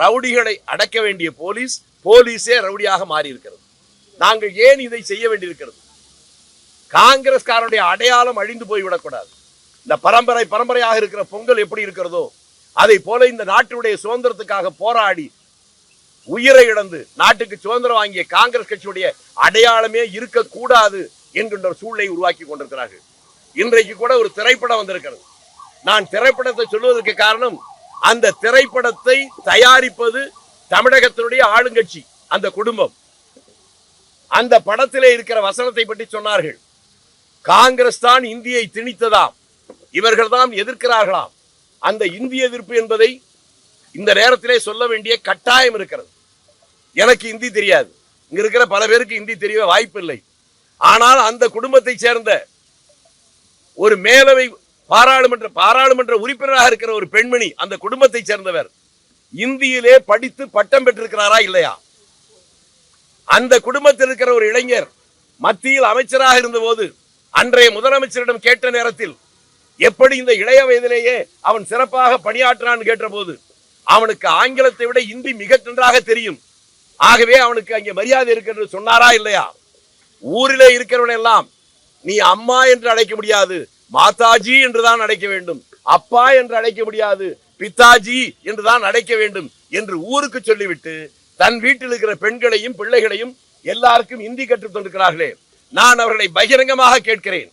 ரவுடிகளை அடக்க வேண்டிய போலீஸே ரவுடியாக மாறி இருக்கிறது. நாங்கள் ஏன் இதை செய்ய வேண்டியிருக்கிறது? காங்கிரஸ்காரனுடைய அடையாளம் அழிந்து போய்விடக்கூடாது. இந்த பரம்பரையாக இருக்கிற பொங்கல் எப்படி இருக்கிறதோ அதை போல இந்த நாட்டுடைய சுதந்திரத்துக்காக போராடி உயிரை இழந்து நாட்டுக்கு சுதந்திரம் வாங்கிய காங்கிரஸ் கட்சியுடைய அடையாளமே இருக்கக்கூடாது என்கின்ற சூழ்நிலை உருவாக்கி கொண்டிருக்கிறார்கள். இன்றைக்கு கூட ஒரு திரைப்படம் வந்திருக்கிறது. நான் திரைப்படத்தை சொல்வதற்கு காரணம், அந்த திரைப்படத்தை தயாரிப்பது தமிழகத்தினுடைய ஆளுங்கட்சி, அந்த குடும்பம். அந்த படத்திலே இருக்கிற வசனத்தை பற்றி சொன்னார்கள். காங்கிரஸ் தான் இந்தியை திணித்ததாம், இவர்கள் தான் எதிர்க்கிறார்களாம். அந்த இந்திய எதிர்ப்பு என்பதை இந்த நேரத்திலே சொல்ல வேண்டிய கட்டாயம் இருக்கிறது. எனக்கு இந்தி தெரியாது, இங்க இருக்கிற பல பேருக்கு இந்தி தெரிய வாய்ப்பு இல்லை. ஆனால் அந்த குடும்பத்தை சேர்ந்த ஒரு மேலவை பாராளுமன்ற உறுப்பினராக இருக்கிற ஒரு பெண்மணி, அந்த குடும்பத்தை சேர்ந்தவர், இந்தியிலே படித்து பட்டம் பெற்றிருக்கிறாரா இல்லையா? அந்த குடும்பத்தில் இருக்கிற ஒரு இளைஞர் மத்தியில் அமைச்சராக இருந்த போது அன்றைய முதலமைச்சரிடம் கேட்ட நேரத்தில், எப்படி இந்த இளைய வயதிலேயே அவன் சிறப்பாக பணியாற்றான்னு கேட்ட போது, அவனுக்கு ஆங்கிலத்தை விட இந்தி மிக நன்றாக தெரியும், ஆகவே அவனுக்கு அங்கே மரியாதை இருக்கிறது சொன்னாரா இல்லையா? ஊரிலே இருக்கிறவன் எல்லாம் நீ அம்மா என்று அழைக்க முடியாது, மாதாஜி என்றுதான் அழைக்க வேண்டும், அப்பா என்று அழைக்க முடியாது, பிதாஜி என்றுதான் அழைக்க வேண்டும் என்று ஊருக்கு சொல்லிவிட்டு தன் வீட்டில் இருக்கிற பெண்களையும் பிள்ளைகளையும் எல்லாருக்கும் இந்தி கற்றுத் தந்திருக்கிறார்களே. நான் அவர்களை பகிரங்கமாக கேட்கிறேன்,